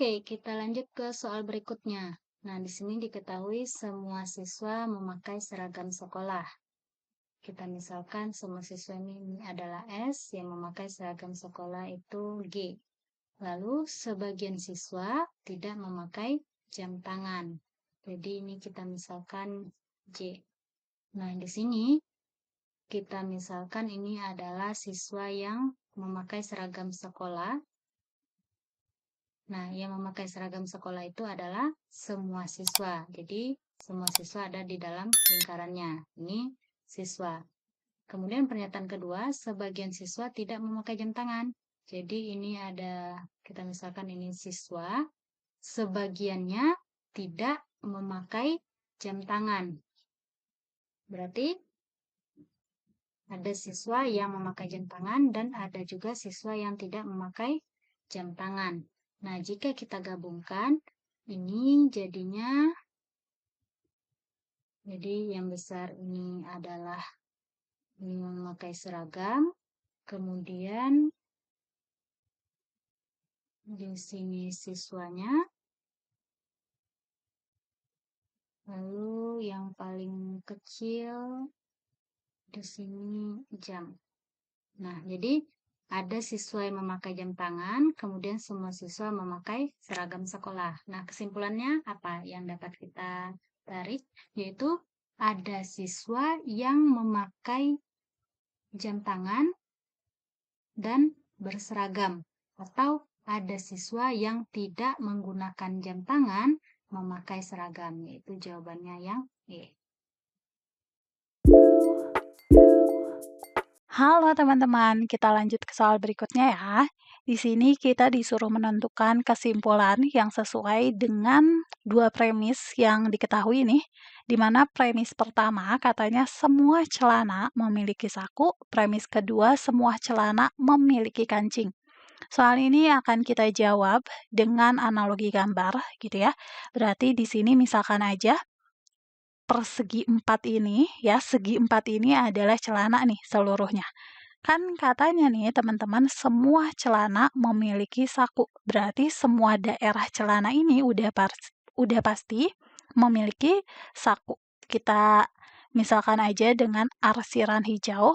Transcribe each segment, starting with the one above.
Oke, kita lanjut ke soal berikutnya. Nah, di sini diketahui semua siswa memakai seragam sekolah. Kita misalkan semua siswa ini adalah S yang memakai seragam sekolah itu G. Lalu sebagian siswa tidak memakai jam tangan. Jadi ini kita misalkan J. Nah, di sini kita misalkan ini adalah siswa yang memakai seragam sekolah. Nah, yang memakai seragam sekolah itu adalah semua siswa. Jadi, semua siswa ada di dalam lingkarannya. Ini siswa. Kemudian pernyataan kedua, sebagian siswa tidak memakai jam tangan. Jadi, ini ada, kita misalkan ini siswa, sebagiannya tidak memakai jam tangan. Berarti, ada siswa yang memakai jam tangan dan ada juga siswa yang tidak memakai jam tangan. Nah, jika kita gabungkan, ini jadinya, jadi yang besar ini adalah ini memakai seragam, kemudian di sini siswanya, lalu yang paling kecil di sini jam. Nah, jadi ada siswa yang memakai jam tangan, kemudian semua siswa memakai seragam sekolah. Nah, kesimpulannya apa yang dapat kita tarik? Yaitu ada siswa yang memakai jam tangan dan berseragam. Atau ada siswa yang tidak menggunakan jam tangan, memakai seragam. Yaitu jawabannya yang E. Halo teman-teman, kita lanjut ke soal berikutnya ya. Di sini kita disuruh menentukan kesimpulan yang sesuai dengan dua premis yang diketahui nih, di mana premis pertama katanya semua celana memiliki saku, premis kedua semua celana memiliki kancing. Soal ini akan kita jawab dengan analogi gambar gitu ya. Berarti di sini misalkan aja persegi empat ini ya, segi empat ini adalah celana nih seluruhnya. Kan katanya nih teman-teman semua celana memiliki saku. Berarti semua daerah celana ini udah pasti memiliki saku. Kita misalkan aja dengan arsiran hijau,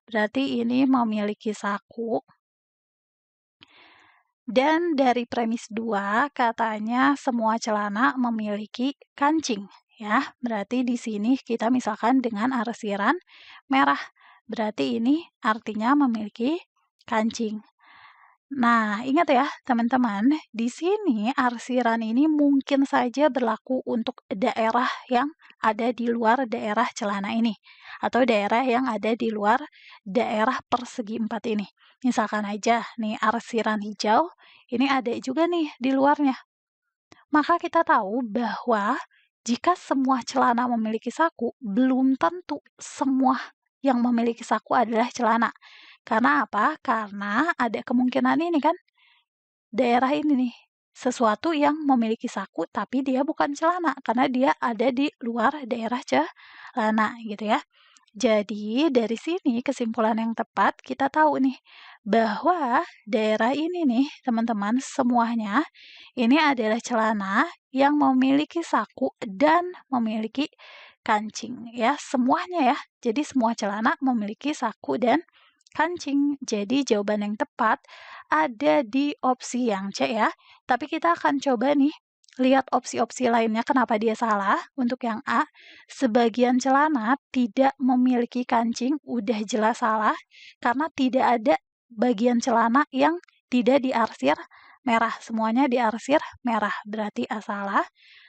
berarti ini memiliki saku. Dan dari premis 2 katanya semua celana memiliki kancing ya. Berarti di sini kita misalkan dengan arsiran merah. Berarti ini artinya memiliki kancing. Nah, ingat ya teman-teman, di sini arsiran ini mungkin saja berlaku untuk daerah yang ada di luar daerah celana ini atau daerah yang ada di luar daerah persegi empat ini. Misalkan aja nih arsiran hijau, ini ada juga nih di luarnya. Maka kita tahu bahwa jika semua celana memiliki saku, belum tentu semua yang memiliki saku adalah celana. Karena apa? Karena ada kemungkinan ini kan, daerah ini nih, sesuatu yang memiliki saku tapi dia bukan celana, karena dia ada di luar daerah celana gitu ya. Jadi dari sini kesimpulan yang tepat kita tahu nih, bahwa daerah ini nih teman-teman semuanya, ini adalah celana yang memiliki saku dan memiliki kancing ya, semuanya ya. Jadi semua celana memiliki saku dan kancing. Jadi jawaban yang tepat ada di opsi yang C ya. Tapi kita akan coba nih lihat opsi-opsi lainnya kenapa dia salah. Untuk yang A, sebagian celana tidak memiliki kancing, udah jelas salah karena tidak ada bagian celana yang tidak diarsir merah. Semuanya diarsir merah, berarti A salah.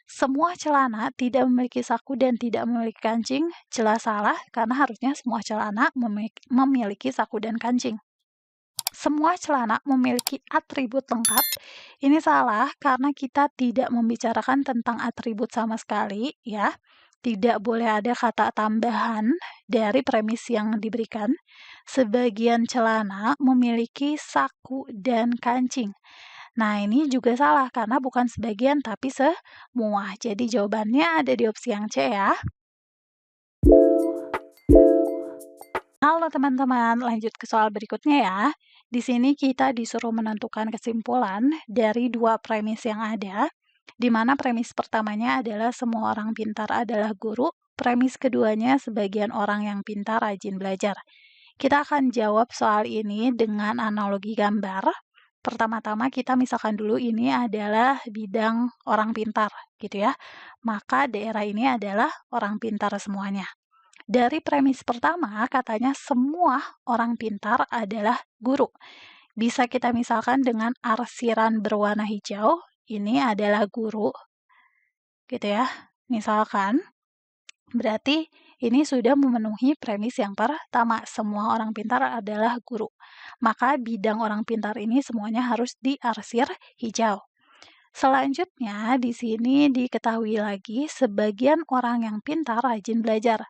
Semua celana tidak memiliki saku dan tidak memiliki kancing, jelas salah karena harusnya semua celana memiliki saku dan kancing. Semua celana memiliki atribut lengkap. Ini salah karena kita tidak membicarakan tentang atribut sama sekali ya. Tidak boleh ada kata tambahan dari premis yang diberikan. Sebagian celana memiliki saku dan kancing. Nah, ini juga salah karena bukan sebagian tapi semua. Jadi jawabannya ada di opsi yang C ya. Halo teman-teman, lanjut ke soal berikutnya ya. di sini kita disuruh menentukan kesimpulan dari dua premis yang ada, di mana premis pertamanya adalah semua orang pintar adalah guru, premis keduanya sebagian orang yang pintar rajin belajar. Kita akan jawab soal ini dengan analogi gambar. Pertama-tama kita misalkan dulu ini adalah bidang orang pintar, gitu ya. Maka daerah ini adalah orang pintar semuanya. Dari premis pertama, katanya semua orang pintar adalah guru. Bisa kita misalkan dengan arsiran berwarna hijau, ini adalah guru, gitu ya. Misalkan, berarti ini sudah memenuhi premis yang pertama, semua orang pintar adalah guru. Maka bidang orang pintar ini semuanya harus diarsir hijau. Selanjutnya, di sini diketahui lagi sebagian orang yang pintar rajin belajar.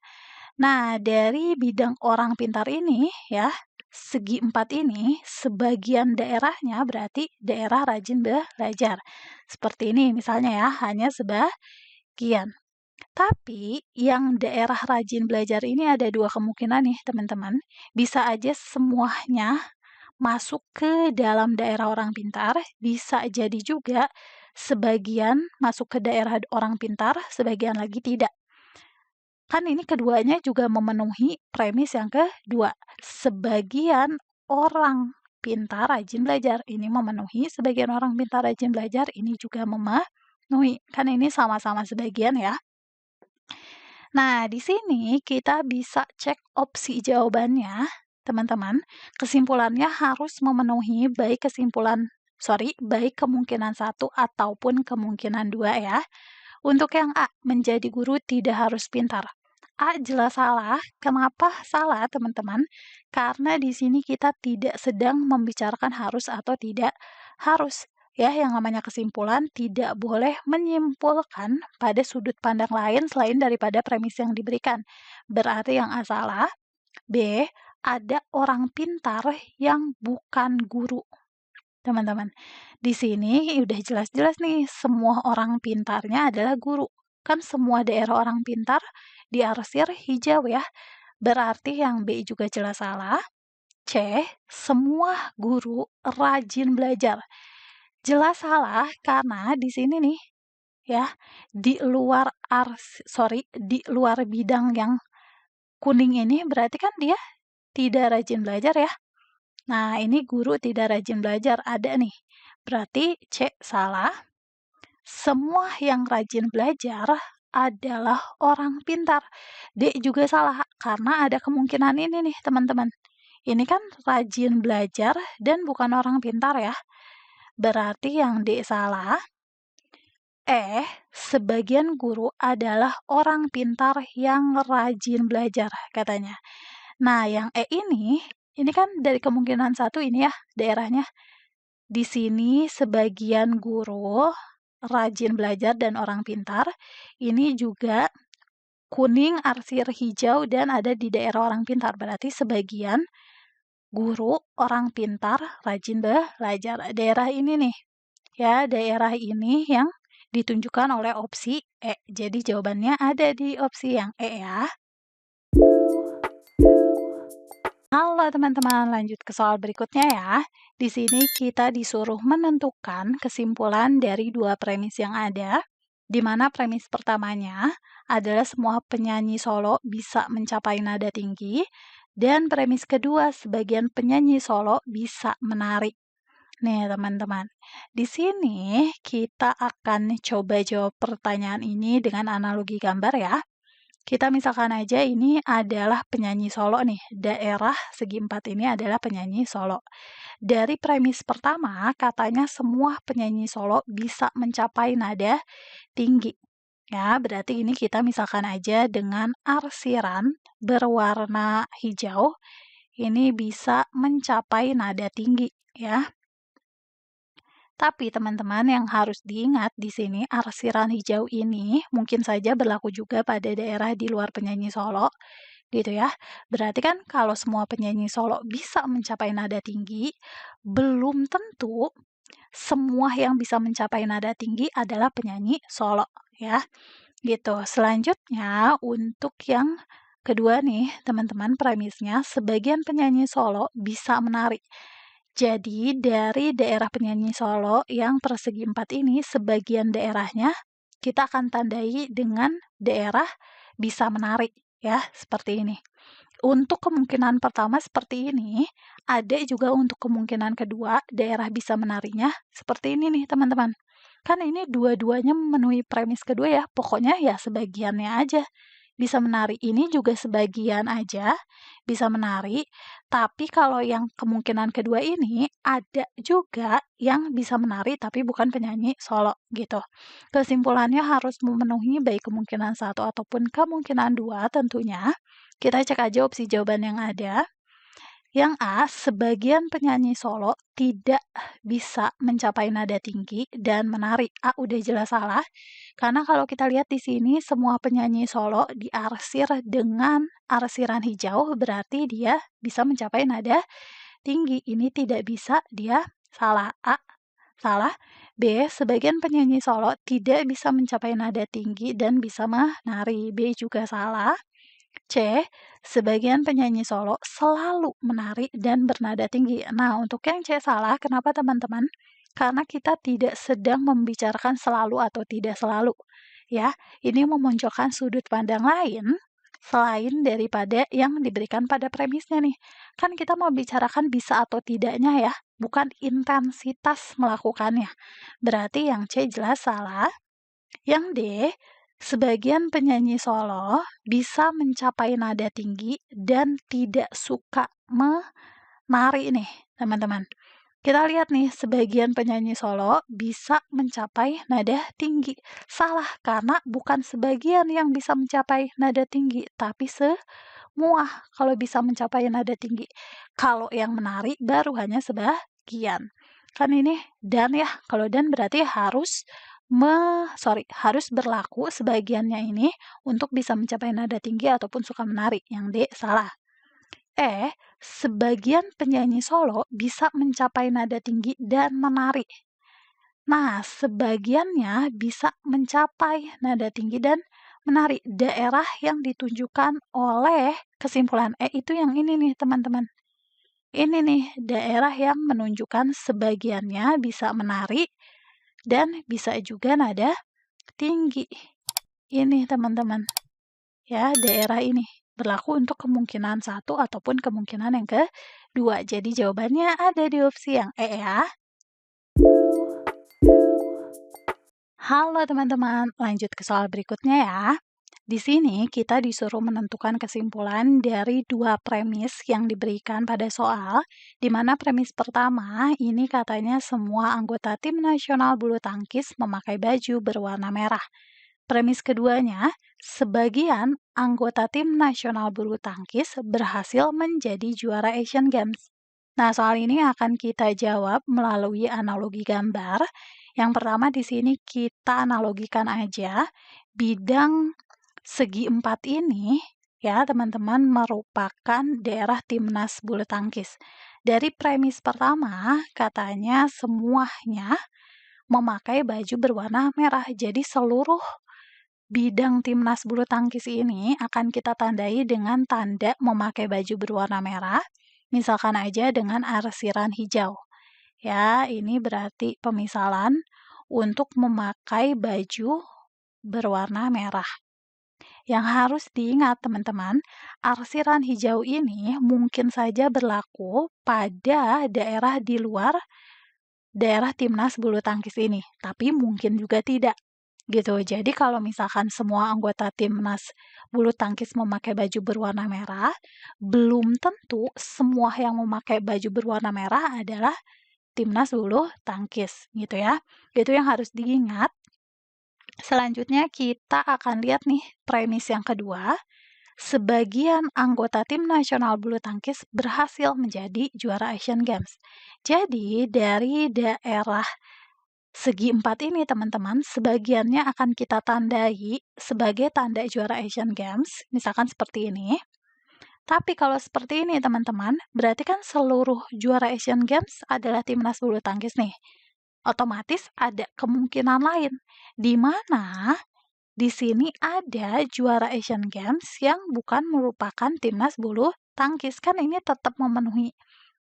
Nah, dari bidang orang pintar ini ya, segi 4 ini, sebagian daerahnya berarti daerah rajin belajar. Seperti ini misalnya ya, hanya sebagian. Tapi yang daerah rajin belajar ini ada dua kemungkinan nih teman-teman. Bisa aja semuanya masuk ke dalam daerah orang pintar, bisa jadi juga sebagian masuk ke daerah orang pintar, sebagian lagi tidak. Kan ini keduanya juga memenuhi premis yang kedua. Sebagian orang pintar rajin belajar. Ini memenuhi, sebagian orang pintar rajin belajar. Ini juga memenuhi. Kan ini sama-sama sebagian ya. Nah, di sini kita bisa cek opsi jawabannya, teman-teman. Kesimpulannya harus memenuhi baik kemungkinan 1 ataupun kemungkinan 2 ya. Untuk yang A, menjadi guru tidak harus pintar. A jelas salah. Kenapa salah, teman-teman? Karena di sini kita tidak sedang membicarakan harus atau tidak harus. Ya, yang namanya kesimpulan tidak boleh menyimpulkan pada sudut pandang lain selain daripada premis yang diberikan. Berarti yang A salah. B, ada orang pintar yang bukan guru. Teman-teman, di sini udah jelas-jelas nih, semua orang pintarnya adalah guru. Kan semua daerah orang pintar diarsir hijau ya. Berarti yang B juga jelas salah. C, semua guru rajin belajar. Jelas salah karena di sini nih ya, di luar bidang yang kuning ini berarti kan dia tidak rajin belajar ya. Nah, ini guru tidak rajin belajar, ada nih. Berarti C salah. Semua yang rajin belajar adalah orang pintar. D juga salah, karena ada kemungkinan ini nih, teman-teman. Ini kan rajin belajar dan bukan orang pintar ya. Berarti yang D salah. Sebagian guru adalah orang pintar yang rajin belajar, katanya. Nah, yang ini kan dari kemungkinan 1 ini ya, daerahnya. Di sini sebagian guru rajin belajar dan orang pintar. Ini juga kuning, arsir hijau, dan ada di daerah orang pintar. Berarti sebagian guru orang pintar rajin belajar. Daerah ini nih, ya, daerah ini yang ditunjukkan oleh opsi E. Jadi jawabannya ada di opsi yang E ya. Halo teman-teman, lanjut ke soal berikutnya ya. Di sini kita disuruh menentukan kesimpulan dari dua premis yang ada, di mana premis pertamanya adalah semua penyanyi solo bisa mencapai nada tinggi, dan premis kedua sebagian penyanyi solo bisa menari. Nih teman-teman, di sini kita akan coba jawab pertanyaan ini dengan analogi gambar ya. Kita misalkan aja ini adalah penyanyi solo nih, daerah segi 4 ini adalah penyanyi solo. Dari premis pertama, katanya semua penyanyi solo bisa mencapai nada tinggi. Ya, berarti ini kita misalkan aja dengan arsiran berwarna hijau, ini bisa mencapai nada tinggi ya. Tapi teman-teman yang harus diingat di sini arsiran hijau ini mungkin saja berlaku juga pada daerah di luar penyanyi solo, gitu ya. Berarti kan kalau semua penyanyi solo bisa mencapai nada tinggi, belum tentu semua yang bisa mencapai nada tinggi adalah penyanyi solo, ya. Gitu. Selanjutnya untuk yang kedua nih, teman-teman, premisnya sebagian penyanyi solo bisa menari. Jadi dari daerah penyanyi Solo yang persegi 4 ini, sebagian daerahnya kita akan tandai dengan daerah bisa menari, ya, seperti ini. Untuk kemungkinan pertama seperti ini, ada juga untuk kemungkinan kedua, daerah bisa menarinya seperti ini nih teman-teman. Kan ini dua-duanya memenuhi premis kedua ya, pokoknya ya sebagiannya aja. Bisa menari ini juga sebagian aja bisa menari, tapi kalau yang kemungkinan kedua ini ada juga yang bisa menari tapi bukan penyanyi solo gitu. Kesimpulannya harus memenuhi baik kemungkinan satu ataupun kemungkinan dua tentunya. Kita cek aja opsi jawaban yang ada. Yang A, sebagian penyanyi solo tidak bisa mencapai nada tinggi dan menari. A udah jelas salah. Karena kalau kita lihat di sini semua penyanyi solo diarsir dengan arsiran hijau, berarti dia bisa mencapai nada tinggi. Ini tidak bisa, dia salah. A, salah. B, sebagian penyanyi solo tidak bisa mencapai nada tinggi dan bisa menari. B juga salah. C, sebagian penyanyi solo selalu menari dan bernada tinggi. Nah, untuk yang C salah, kenapa teman-teman? Karena kita tidak sedang membicarakan selalu atau tidak selalu. Ya, ini memunculkan sudut pandang lain selain daripada yang diberikan pada premisnya nih. Kan kita mau bicarakan bisa atau tidaknya ya, bukan intensitas melakukannya. Berarti yang C jelas salah. Yang D, sebagian penyanyi solo bisa mencapai nada tinggi dan tidak suka menari nih, teman-teman. Kita lihat nih, sebagian penyanyi solo bisa mencapai nada tinggi. Salah, karena bukan sebagian yang bisa mencapai nada tinggi, tapi semua kalau bisa mencapai nada tinggi. Kalau yang menari baru hanya sebagian. Kan ini dan ya, kalau dan berarti harus harus berlaku sebagiannya ini untuk bisa mencapai nada tinggi ataupun suka menari. Yang D salah. Sebagian penyanyi solo bisa mencapai nada tinggi dan menari. Nah, sebagiannya bisa mencapai nada tinggi dan menari. Daerah yang ditunjukkan oleh kesimpulan E itu yang ini nih, teman-teman. Ini nih, daerah yang menunjukkan sebagiannya bisa menari dan bisa juga nada tinggi. Ini teman-teman. Ya, daerah ini berlaku untuk kemungkinan satu ataupun kemungkinan yang kedua. Jadi jawabannya ada di opsi yang E ya. Halo teman-teman, lanjut ke soal berikutnya ya. Di sini kita disuruh menentukan kesimpulan dari dua premis yang diberikan pada soal, di mana premis pertama ini katanya semua anggota tim nasional bulu tangkis memakai baju berwarna merah. Premis keduanya, sebagian anggota tim nasional bulu tangkis berhasil menjadi juara Asian Games. Nah, soal ini akan kita jawab melalui analogi gambar. Yang pertama di sini kita analogikan aja bidang segi 4 ini ya teman-teman merupakan daerah timnas bulu tangkis. Dari premis pertama katanya semuanya memakai baju berwarna merah. Jadi seluruh bidang timnas bulu tangkis ini akan kita tandai dengan tanda memakai baju berwarna merah. Misalkan aja dengan arsiran hijau. Ya, ini berarti pemisalan untuk memakai baju berwarna merah. Yang harus diingat teman-teman, arsiran hijau ini mungkin saja berlaku pada daerah di luar daerah timnas bulu tangkis ini, tapi mungkin juga tidak. Gitu. Jadi kalau misalkan semua anggota timnas bulu tangkis memakai baju berwarna merah, belum tentu semua yang memakai baju berwarna merah adalah timnas bulu tangkis, gitu ya. Itu yang harus diingat. Selanjutnya kita akan lihat nih premis yang kedua. Sebagian anggota tim nasional bulu tangkis berhasil menjadi juara Asian Games. Jadi dari daerah segi 4 ini teman-teman, sebagiannya akan kita tandai sebagai tanda juara Asian Games, misalkan seperti ini. Tapi kalau seperti ini teman-teman, berarti kan seluruh juara Asian Games adalah timnas bulu tangkis nih. Otomatis ada kemungkinan lain, di mana di sini ada juara Asian Games yang bukan merupakan timnas bulu tangkis. Kan ini tetap memenuhi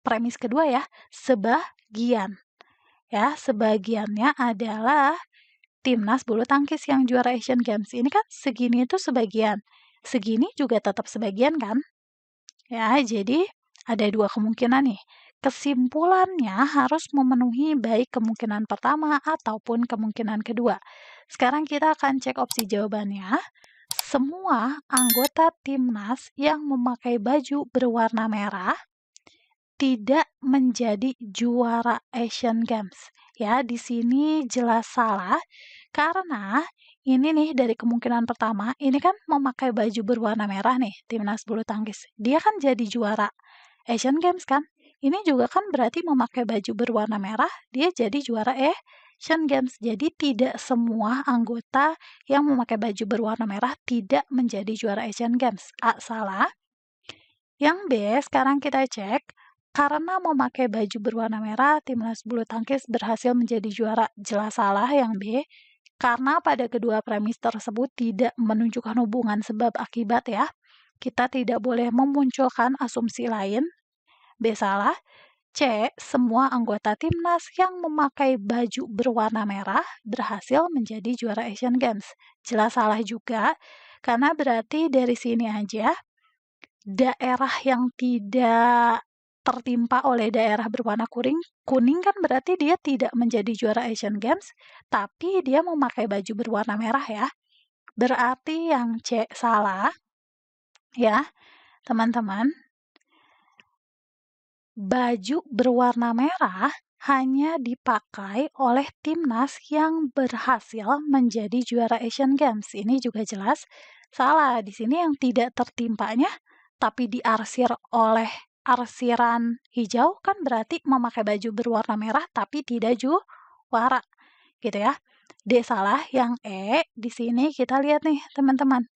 premis kedua ya, sebagian. Ya, sebagiannya adalah timnas bulu tangkis yang juara Asian Games. Ini kan segini itu sebagian. Segini juga tetap sebagian kan? Ya, jadi ada dua kemungkinan nih. Kesimpulannya harus memenuhi baik kemungkinan pertama ataupun kemungkinan kedua. Sekarang kita akan cek opsi jawabannya. Semua anggota timnas yang memakai baju berwarna merah tidak menjadi juara Asian Games. Ya, di sini jelas salah karena ini nih dari kemungkinan pertama, ini kan memakai baju berwarna merah nih, timnas bulu tangkis. Dia kan jadi juara Asian Games kan? Ini juga kan berarti memakai baju berwarna merah, dia jadi juara Asian Games. Jadi tidak semua anggota yang memakai baju berwarna merah tidak menjadi juara Asian Games. A, salah. Yang B, sekarang kita cek. Karena memakai baju berwarna merah, timnas bulu tangkis berhasil menjadi juara. Jelas salah yang B. Karena pada kedua premis tersebut tidak menunjukkan hubungan sebab akibat ya. Kita tidak boleh memunculkan asumsi lain. B, salah. C, semua anggota timnas yang memakai baju berwarna merah berhasil menjadi juara Asian Games. Jelas salah juga, karena berarti dari sini aja daerah yang tidak tertimpa oleh daerah berwarna kuning kan berarti dia tidak menjadi juara Asian Games, tapi dia memakai baju berwarna merah ya. Berarti yang C salah ya, teman-teman. Baju berwarna merah hanya dipakai oleh timnas yang berhasil menjadi juara Asian Games. Ini juga jelas salah. Di sini yang tidak tertimpanya tapi diarsir oleh arsiran hijau kan berarti memakai baju berwarna merah tapi tidak juara gitu ya. D salah. Yang E di sini kita lihat nih teman-teman.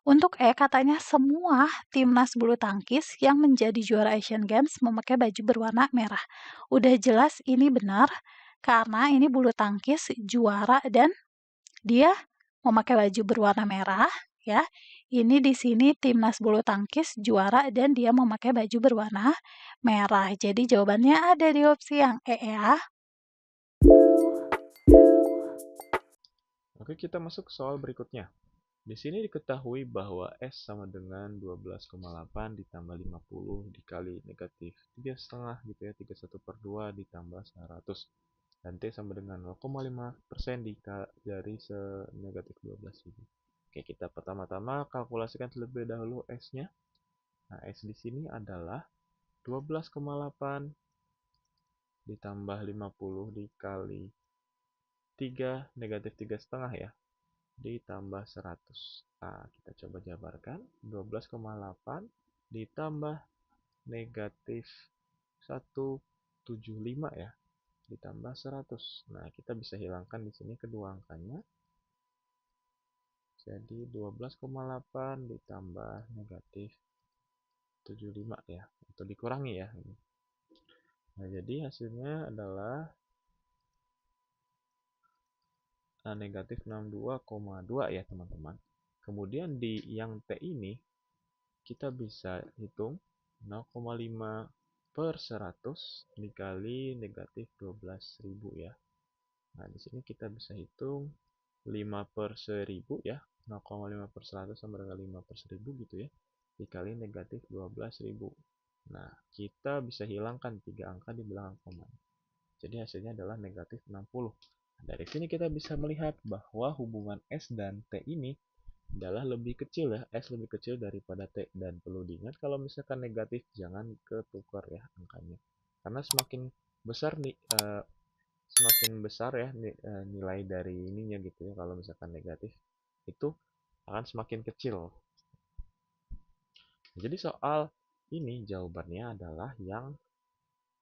Untuk E katanya semua timnas bulu tangkis yang menjadi juara Asian Games memakai baju berwarna merah. Udah jelas ini benar karena ini bulu tangkis juara dan dia memakai baju berwarna merah ya. Ini di sini timnas bulu tangkis juara dan dia memakai baju berwarna merah. Jadi jawabannya ada di opsi yang E ya. Oke, kita masuk ke soal berikutnya. Di sini diketahui bahwa S sama dengan 12,8 ditambah 50 dikali negatif 3,5 gitu ya, 31/2 ditambah 100. Dan T sama dengan 0,5% dari negatif 12 ini. Oke, kita pertama-tama kalkulasikan terlebih dahulu S-nya. Nah, S di sini adalah 12,8 ditambah 50 dikali 3 negatif 3,5 ya, ditambah 100. Nah, kita coba jabarkan. 12,8 ditambah negatif 175 ya, ditambah 100. Nah, kita bisa hilangkan di sini kedua angkanya. Jadi 12,8 ditambah negatif 75 ya, atau dikurangi ya. Nah, jadi hasilnya adalah negatif 62,2 ya teman-teman. Kemudian di yang T ini kita bisa hitung 0,5 per 100 dikali negatif 12.000 ya. Nah, di sini kita bisa hitung 5 per 1000 ya. 0,5 per 100 sama dengan 5 per 1000 gitu ya. Dikali negatif 12.000. Nah, kita bisa hilangkan 3 angka di belakang koma. Jadi hasilnya adalah negatif 60. Dari sini kita bisa melihat bahwa hubungan S dan T ini adalah lebih kecil ya, S lebih kecil daripada T. Dan perlu diingat kalau misalkan negatif jangan ketukar ya angkanya. Karena semakin besar ya nilai dari ininya gitu ya, kalau misalkan negatif itu akan semakin kecil. Jadi soal ini jawabannya adalah yang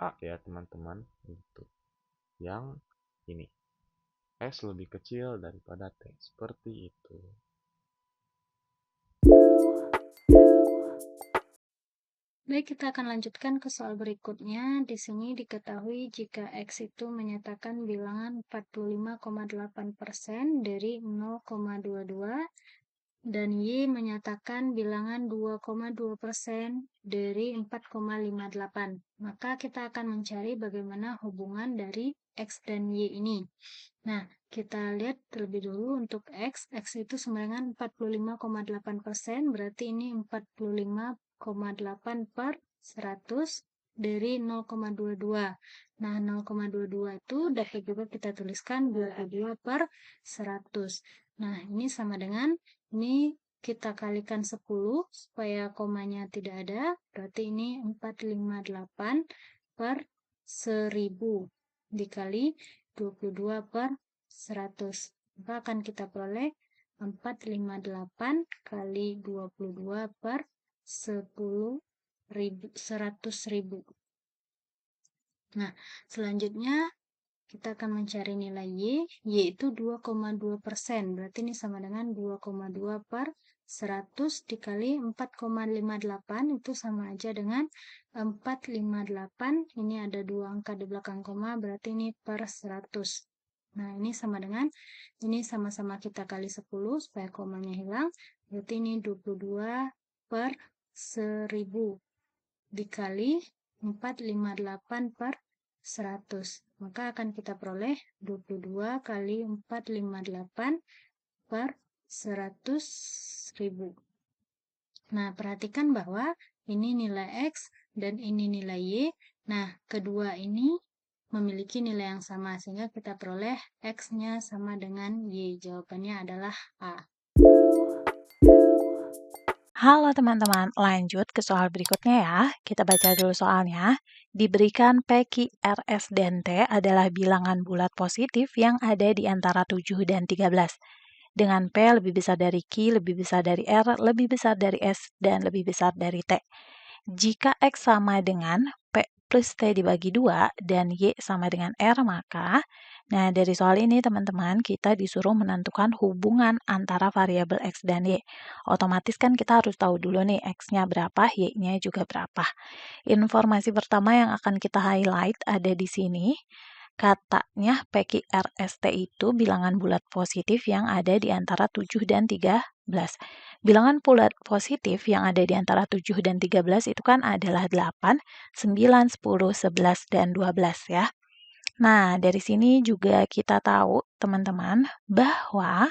A ya teman-teman, itu yang ini. S lebih kecil daripada T. Seperti itu. Baik, kita akan lanjutkan ke soal berikutnya. Di sini diketahui jika X itu menyatakan bilangan 45,8% dari 0,22 dan Y menyatakan bilangan 2,2% dari 4,58. Maka kita akan mencari bagaimana hubungan dari X dan Y ini. Nah, kita lihat terlebih dulu untuk X. X itu sama dengan 45,8%, berarti ini 45,8 per 100 dari 0,22. Nah, 0,22 itu dapat juga kita tuliskan 22 per 100. Nah, ini sama dengan, ini kita kalikan 10 supaya komanya tidak ada, berarti ini 458 per 1000 dikali 22 per 100. Maka akan kita peroleh 458 kali 22 per 100.000. Nah, selanjutnya kita akan mencari nilai Y, yaitu 2,2%. Berarti ini sama dengan 2,2 per 100 dikali 4,58, itu sama aja dengan 458. Ini ada 2 angka di belakang koma, berarti ini per 100. Nah, ini sama dengan, ini sama-sama kita kali 10 supaya komanya hilang. Berarti ini 22 per 1000 dikali 458 per 100. Maka akan kita peroleh 22 kali 458 per 100.000. Nah, perhatikan bahwa ini nilai X dan ini nilai Y. Nah, kedua ini memiliki nilai yang sama, sehingga kita peroleh X-nya sama dengan Y. Jawabannya adalah A. Halo teman-teman, lanjut ke soal berikutnya ya. Kita baca dulu soalnya. Diberikan P, Q, R, S, dan T adalah bilangan bulat positif yang ada di antara 7 dan 13. Dengan P lebih besar dari Q, lebih besar dari R, lebih besar dari S, dan lebih besar dari T. Jika X sama dengan P plus T dibagi 2 dan Y sama dengan R, maka dari soal ini teman-teman kita disuruh menentukan hubungan antara variabel X dan Y. Otomatis kan kita harus tahu dulu nih X-nya berapa, Y-nya juga berapa. Informasi pertama yang akan kita highlight ada di sini. Katanya PQRST itu bilangan bulat positif yang ada di antara 7 dan 13. Bilangan bulat positif yang ada di antara 7 dan 13 itu kan adalah 8, 9, 10, 11, dan 12 ya. Nah, dari sini juga kita tahu teman-teman bahwa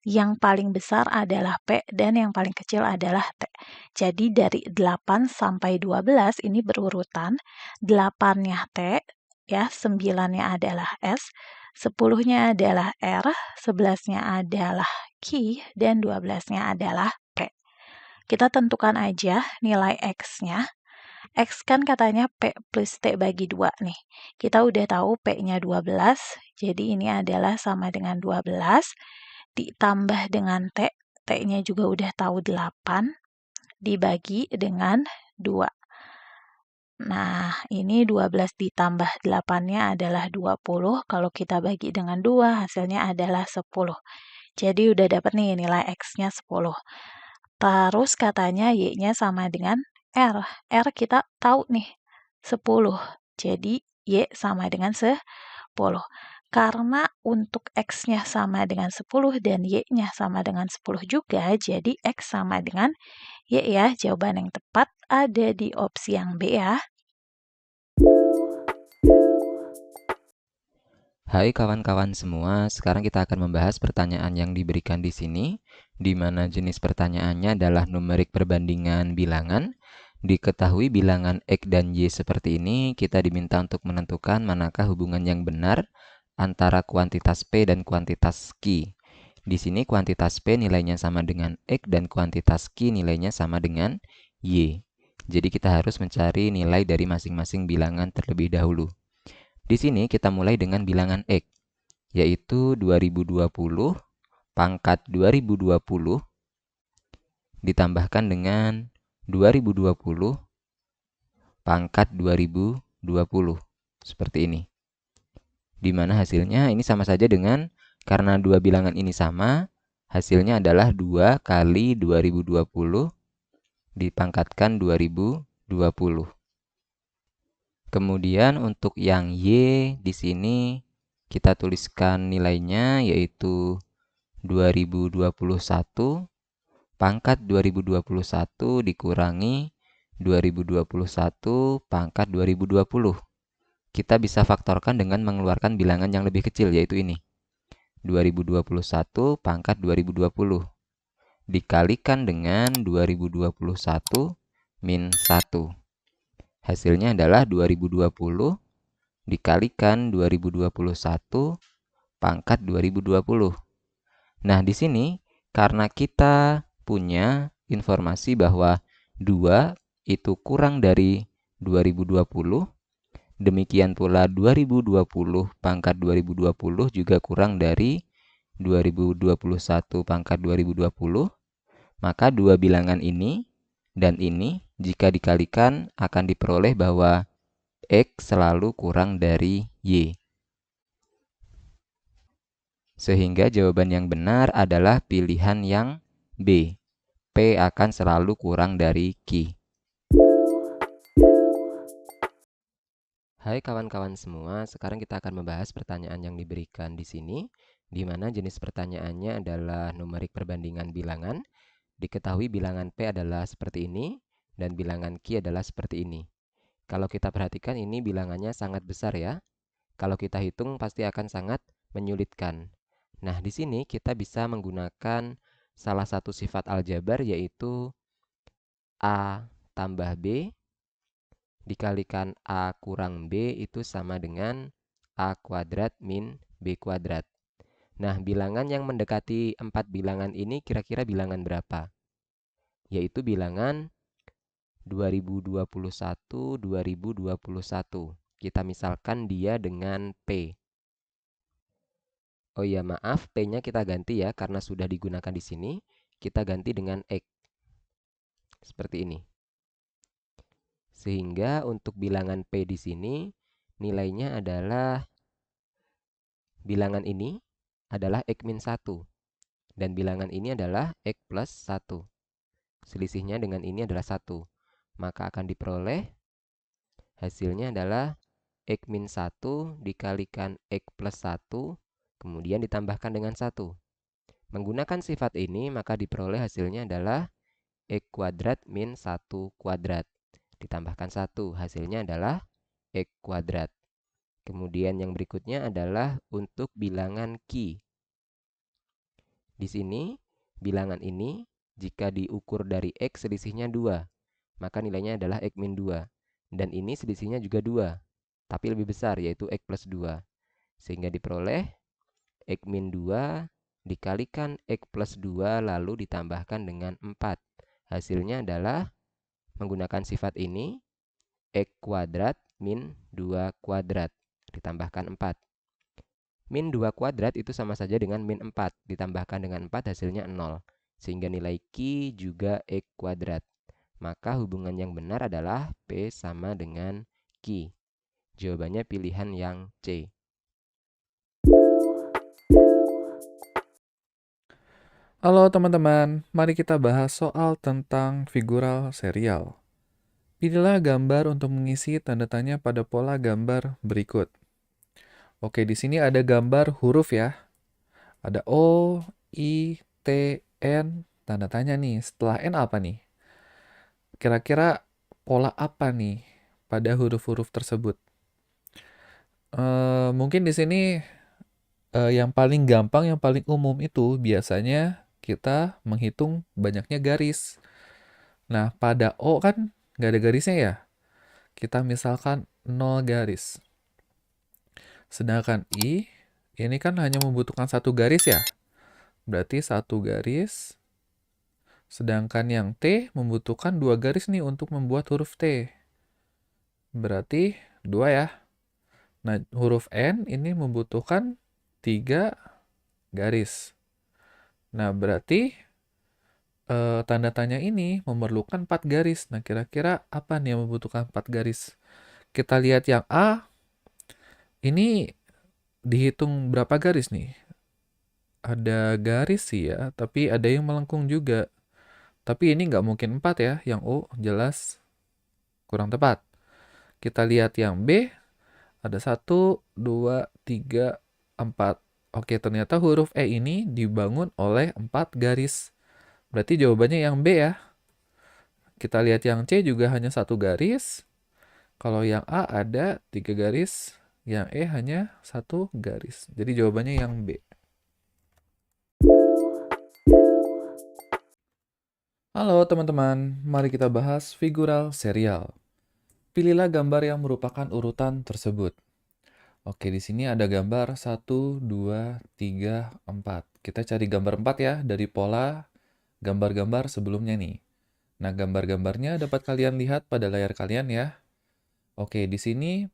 yang paling besar adalah P dan yang paling kecil adalah T. Jadi dari 8 sampai 12 ini berurutan, 8-nya T, ya, 9-nya adalah S, 10-nya adalah R, 11-nya adalah Q, dan 12-nya adalah P. Kita tentukan aja nilai X-nya. X kan katanya P plus T bagi 2 nih. Kita udah tahu P-nya 12, jadi ini adalah sama dengan 12, ditambah dengan T, T-nya juga udah tahu 8, dibagi dengan 2. Nah, ini 12 ditambah 8-nya adalah 20. Kalau kita bagi dengan 2, hasilnya adalah 10. Jadi udah dapat nih nilai X-nya 10. Terus katanya Y-nya sama dengan R. R kita tahu nih, 10. Jadi Y sama dengan 10. Karena untuk X-nya sama dengan 10 dan Y-nya sama dengan 10 juga, jadi X sama dengan Y ya. Jawaban yang tepat ada di opsi yang B ya. Hai kawan-kawan semua, sekarang kita akan membahas pertanyaan yang diberikan di sini, di mana jenis pertanyaannya adalah numerik perbandingan bilangan. Diketahui bilangan X dan Y seperti ini, kita diminta untuk menentukan manakah hubungan yang benar antara kuantitas P dan kuantitas Q. Di sini kuantitas P nilainya sama dengan X dan kuantitas Q nilainya sama dengan Y. Jadi kita harus mencari nilai dari masing-masing bilangan terlebih dahulu. Di sini kita mulai dengan bilangan X, yaitu 2020 pangkat 2020 ditambahkan dengan 2020 pangkat 2020, seperti ini. Di mana hasilnya ini sama saja dengan, karena dua bilangan ini sama, hasilnya adalah 2 kali 2020 dipangkatkan 2020. Kemudian untuk yang Y di sini kita tuliskan nilainya yaitu 2021 pangkat 2021 dikurangi 2021 pangkat 2020. Kita bisa faktorkan dengan mengeluarkan bilangan yang lebih kecil, yaitu ini. 2021 pangkat 2020 dikalikan dengan 2021 min 1. Hasilnya adalah 2020 dikalikan 2021 pangkat 2020. Nah, di sini karena kita punya informasi bahwa 2 itu kurang dari 2020, demikian pula 2020 pangkat 2020 juga kurang dari 2021 pangkat 2020, maka dua bilangan ini dan ini jika dikalikan akan diperoleh bahwa X selalu kurang dari Y. Sehingga jawaban yang benar adalah pilihan yang B. P akan selalu kurang dari Q. Hai kawan-kawan semua, sekarang kita akan membahas pertanyaan yang diberikan di sini, di mana jenis pertanyaannya adalah numerik perbandingan bilangan. Diketahui bilangan P adalah seperti ini, dan bilangan Q adalah seperti ini. Kalau kita perhatikan ini bilangannya sangat besar ya. Kalau kita hitung pasti akan sangat menyulitkan. Nah, di sini kita bisa menggunakan salah satu sifat aljabar yaitu A tambah B dikalikan A kurang B itu sama dengan A kuadrat min B kuadrat. Nah, bilangan yang mendekati 4 bilangan ini kira-kira bilangan berapa? Yaitu bilangan 2021-2021. Kita misalkan dia dengan P. Oh ya, maaf, P-nya kita ganti ya, karena sudah digunakan di sini. Kita ganti dengan X. Seperti ini. Sehingga untuk bilangan P di sini, nilainya adalah, bilangan ini adalah X min 1. Dan bilangan ini adalah X plus 1. Selisihnya dengan ini adalah 1. Maka akan diperoleh, hasilnya adalah X min 1 dikalikan X plus 1. Kemudian ditambahkan dengan 1. Menggunakan sifat ini, maka diperoleh hasilnya adalah X kuadrat min 1 kuadrat. Ditambahkan 1, hasilnya adalah X kuadrat. Kemudian yang berikutnya adalah untuk bilangan Q. Di sini, bilangan ini jika diukur dari X selisihnya 2, maka nilainya adalah X min 2. Dan ini selisihnya juga 2, tapi lebih besar yaitu X plus 2. Sehingga diperoleh X min 2 dikalikan X plus 2 lalu ditambahkan dengan 4. Hasilnya adalah menggunakan sifat ini X kuadrat min 2 kuadrat ditambahkan 4. Min 2 kuadrat itu sama saja dengan min 4 ditambahkan dengan 4 hasilnya 0. Sehingga nilai Q juga X kuadrat. Maka hubungan yang benar adalah P sama dengan Q. Jawabannya pilihan yang C. Halo teman-teman, mari kita bahas soal tentang figural serial. Pilihlah gambar untuk mengisi tanda tanya pada pola gambar berikut. Oke, di sini ada gambar huruf ya. Ada O, I, T, N, tanda tanya nih. Setelah N apa nih? Kira-kira pola apa nih pada huruf-huruf tersebut? Mungkin di sini yang paling gampang, yang paling umum itu biasanya kita menghitung banyaknya garis. Nah, pada O kan nggak ada garisnya ya. Kita misalkan 0 garis. Sedangkan I, ini kan hanya membutuhkan 1 garis ya. Berarti 1 garis. Sedangkan yang T membutuhkan 2 garis nih untuk membuat huruf T. Berarti 2 ya. Nah, huruf N ini membutuhkan 3 garis. Nah, berarti tanda tanya ini memerlukan 4 garis. Nah, kira-kira apa nih yang membutuhkan 4 garis? Kita lihat yang A, ini dihitung berapa garis nih? Ada garis sih ya, tapi ada yang melengkung juga. Tapi ini nggak mungkin 4 ya, yang O jelas kurang tepat. Kita lihat yang B, ada 1, 2, 3, 4. Oke, ternyata huruf E ini dibangun oleh 4 garis. Berarti jawabannya yang B ya. Kita lihat yang C juga hanya 1 garis. Kalau yang A ada 3 garis, yang E hanya 1 garis. Jadi jawabannya yang B. Halo teman-teman, mari kita bahas figural serial. Pilihlah gambar yang merupakan urutan tersebut. Oke, di sini ada gambar 1, 2, 3, 4. Kita cari gambar 4 ya, dari pola gambar-gambar sebelumnya nih. Nah, gambar-gambarnya dapat kalian lihat pada layar kalian ya. Oke, di sini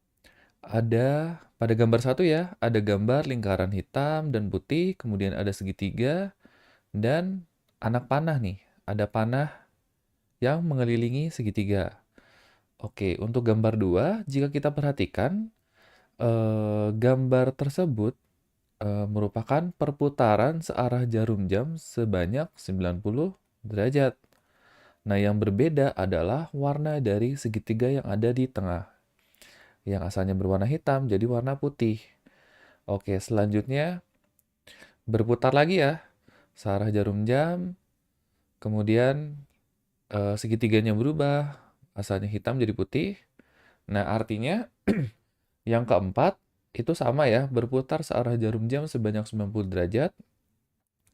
ada, pada gambar 1 ya, ada gambar lingkaran hitam dan putih, kemudian ada segitiga, dan anak panah nih. Ada panah yang mengelilingi segitiga. Oke, untuk gambar 2, jika kita perhatikan, gambar tersebut merupakan perputaran searah jarum jam sebanyak 90 derajat. Nah, yang berbeda adalah warna dari segitiga yang ada di tengah. Yang asalnya berwarna hitam jadi warna putih. Oke, selanjutnya berputar lagi ya. Searah jarum jam, kemudian segitiganya berubah, asalnya hitam jadi putih. Nah, artinya yang keempat itu sama ya, berputar searah jarum jam sebanyak 90 derajat,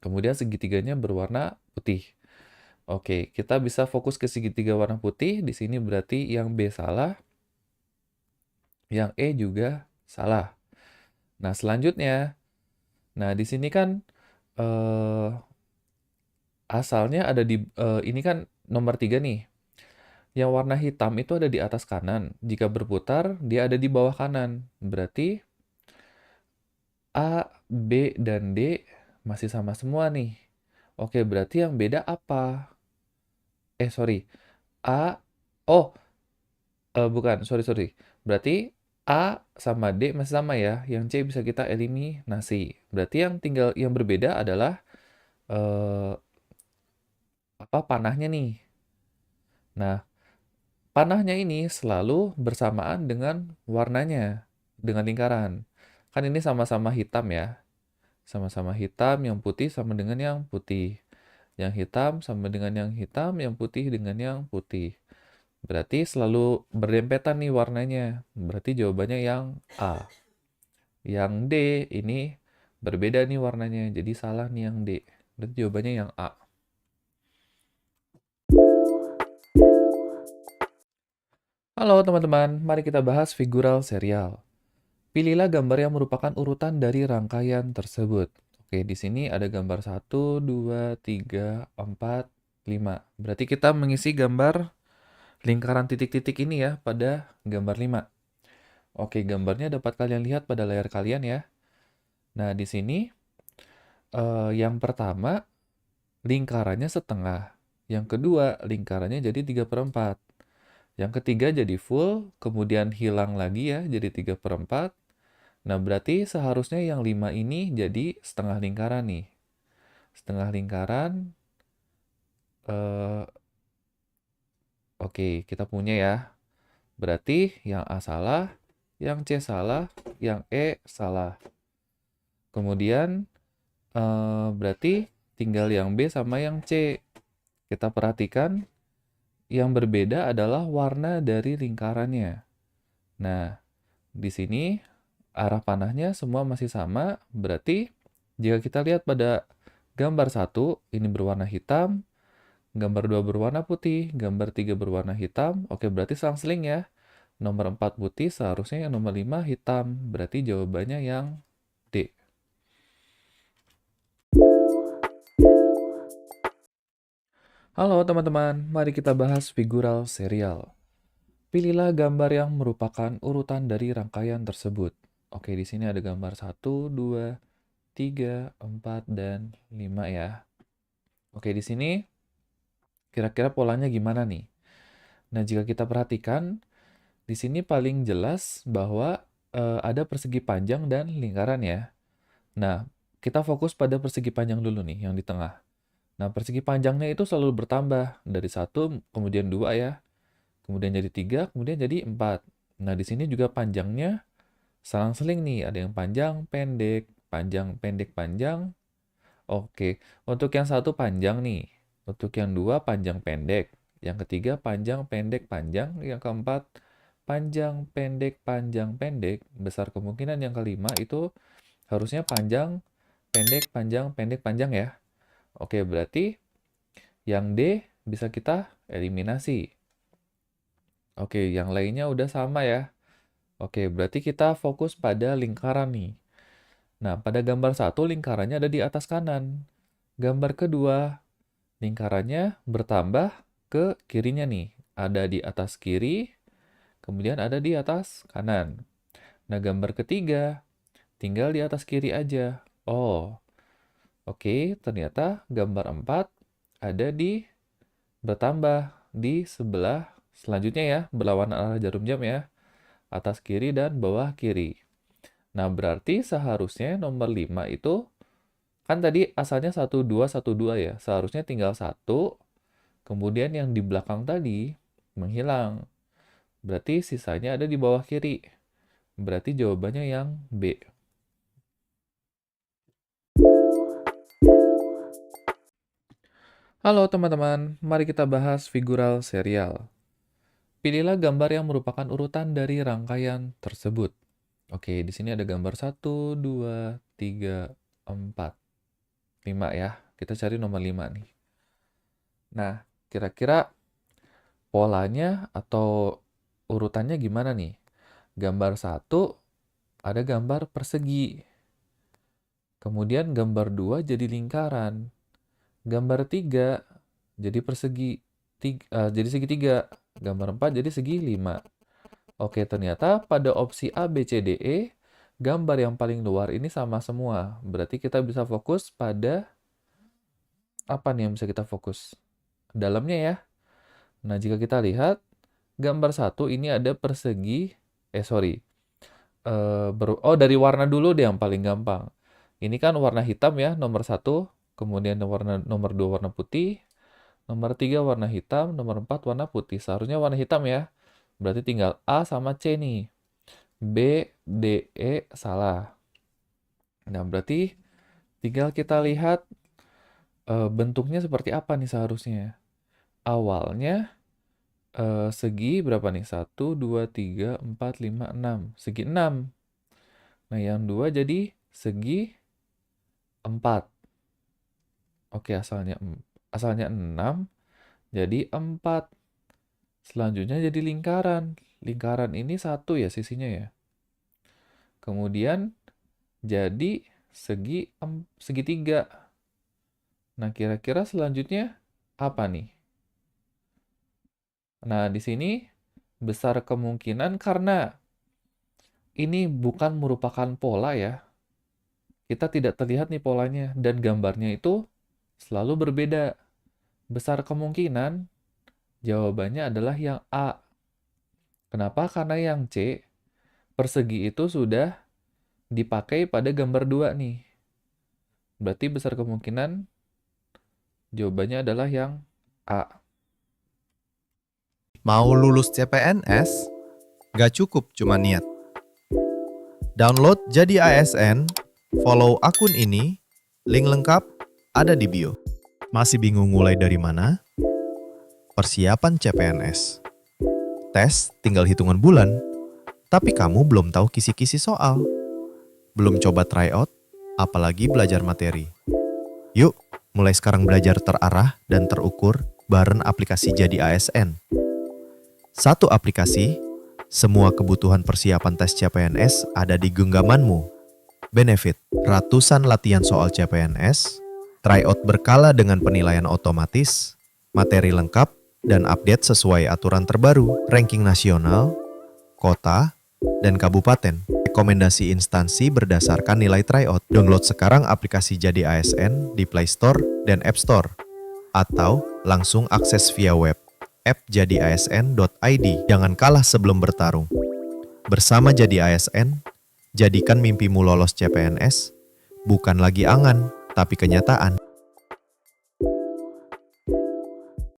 kemudian segitiganya berwarna putih. Oke, kita bisa fokus ke segitiga warna putih. Di sini berarti yang B salah, yang E juga salah. Nah, selanjutnya, nah di sini kan asalnya ada di ini kan nomor 3 nih. Yang warna hitam itu ada di atas kanan. Jika berputar, dia ada di bawah kanan. Berarti A, B, dan D masih sama semua nih. Oke, berarti yang beda apa? Sorry. A, oh, bukan, sorry. Berarti A sama D masih sama ya. Yang C bisa kita eliminasi. Berarti yang tinggal yang berbeda adalah panahnya nih. Nah, panahnya ini selalu bersamaan dengan warnanya, dengan lingkaran. Kan ini sama-sama hitam ya. Sama-sama hitam, yang putih sama dengan yang putih. Yang hitam sama dengan yang hitam, yang putih dengan yang putih. Berarti selalu berdempetan nih warnanya. Berarti jawabannya yang A. Yang D ini berbeda nih warnanya, jadi salah nih yang D. Berarti jawabannya yang A. Halo teman-teman, mari kita bahas figural serial. Pilihlah gambar yang merupakan urutan dari rangkaian tersebut. Oke, di sini ada gambar 1, 2, 3, 4, 5. Berarti kita mengisi gambar lingkaran titik-titik ini ya pada gambar 5. Oke, gambarnya dapat kalian lihat pada layar kalian ya. Nah, di sini yang pertama lingkarannya setengah. Yang kedua lingkarannya jadi 3/4. Yang ketiga jadi full, kemudian hilang lagi ya jadi 3/4. Nah, berarti seharusnya yang 5 ini jadi setengah lingkaran nih. Setengah lingkaran, oke, kita punya ya. Berarti yang A salah, yang C salah, yang E salah. Kemudian, berarti tinggal yang B sama yang C. Kita perhatikan, yang berbeda adalah warna dari lingkarannya. Nah, di sini arah panahnya semua masih sama, berarti jika kita lihat pada gambar 1, ini berwarna hitam, gambar 2 berwarna putih, gambar 3 berwarna hitam, oke berarti selang-seling ya. Nomor 4 putih, seharusnya yang nomor 5 hitam, berarti jawabannya yang D. Halo teman-teman, mari kita bahas figural serial. Pilihlah gambar yang merupakan urutan dari rangkaian tersebut. Oke, di sini ada gambar 1, 2, 3, 4, dan 5 ya. Oke, di sini kira-kira polanya gimana nih? Nah, jika kita perhatikan, di sini paling jelas bahwa ada persegi panjang dan lingkaran ya. Nah, kita fokus pada persegi panjang dulu nih, yang di tengah. Nah, persegi panjangnya itu selalu bertambah. Dari 1, kemudian 2 ya. Kemudian jadi 3, kemudian jadi 4. Nah, di sini juga panjangnya selang-seling nih. Ada yang panjang, pendek, panjang, pendek, panjang. Oke, untuk yang satu panjang nih. Untuk yang 2 panjang pendek. Yang ketiga panjang pendek panjang. Yang keempat panjang pendek panjang pendek. Besar kemungkinan yang kelima itu harusnya panjang pendek panjang pendek panjang ya. Oke, berarti yang D bisa kita eliminasi. Oke, yang lainnya udah sama ya. Oke, berarti kita fokus pada lingkaran nih. Nah, pada gambar 1 lingkarannya ada di atas kanan. Gambar kedua, lingkarannya bertambah ke kirinya nih. Ada di atas kiri, kemudian ada di atas kanan. Nah, gambar ketiga, tinggal di atas kiri aja. Oh, oke, ternyata gambar 4 ada di bertambah di sebelah selanjutnya ya, berlawanan arah jarum jam ya. Atas kiri dan bawah kiri. Nah, berarti seharusnya nomor 5 itu, kan tadi asalnya 1, 2, 1, 2 ya. Seharusnya tinggal 1, kemudian yang di belakang tadi menghilang. Berarti sisanya ada di bawah kiri. Berarti jawabannya yang B. Halo teman-teman, mari kita bahas figural serial. Pilihlah gambar yang merupakan urutan dari rangkaian tersebut. Oke, di sini ada gambar 1, 2, 3, 4, 5 ya. Kita cari nomor 5 nih. Nah, kira-kira polanya atau urutannya gimana nih? Gambar 1 ada gambar persegi. Kemudian gambar 2 jadi lingkaran. Gambar 3 jadi persegi, jadi segitiga. Gambar 4 jadi segi 5. Oke, ternyata pada opsi A, B, C, D, E, gambar yang paling luar ini sama semua. Berarti kita bisa fokus pada apa nih yang bisa kita fokus? Dalamnya ya. Nah, jika kita lihat, gambar 1 ini ada persegi, dari warna dulu deh yang paling gampang. Ini kan warna hitam ya, nomor 1, kemudian nomor 2 warna putih, nomor 3 warna hitam, nomor 4 warna putih. Seharusnya warna hitam ya. Berarti tinggal A sama C nih. B, D, E salah. Nah, berarti tinggal kita lihat bentuknya seperti apa nih seharusnya. Awalnya segi berapa nih? 1, 2, 3, 4, 5, 6. Segi 6. Nah, yang 2 jadi segi 4. Oke, asalnya 6 jadi 4. Selanjutnya jadi lingkaran. Lingkaran ini 1 ya sisinya ya. Kemudian jadi segitiga. Nah, kira-kira selanjutnya apa nih? Nah, di sini besar kemungkinan karena ini bukan merupakan pola ya. Kita tidak terlihat nih polanya dan gambarnya itu selalu berbeda. Besar kemungkinan jawabannya adalah yang A. Kenapa? Karena yang C, persegi itu sudah dipakai pada gambar 2 nih. Berarti besar kemungkinan jawabannya adalah yang A. Mau lulus CPNS? Gak cukup cuma niat. Download Jadi ASN, follow akun ini, link lengkap ada di bio. Masih bingung mulai dari mana? Persiapan CPNS. Tes tinggal hitungan bulan, tapi kamu belum tahu kisi-kisi soal. Belum coba tryout, apalagi belajar materi. Yuk, mulai sekarang belajar terarah dan terukur bareng aplikasi Jadi ASN. Satu aplikasi, semua kebutuhan persiapan tes CPNS ada di genggamanmu. Benefit, ratusan latihan soal CPNS, tryout berkala dengan penilaian otomatis, materi lengkap, dan update sesuai aturan terbaru, ranking nasional, kota, dan kabupaten. Rekomendasi instansi berdasarkan nilai tryout. Download sekarang aplikasi Jadi ASN di Play Store dan App Store. Atau langsung akses via web. App jadiasn.id. Jangan kalah sebelum bertarung. Bersama Jadi ASN, jadikan mimpimu lolos CPNS bukan lagi angan, tapi kenyataan.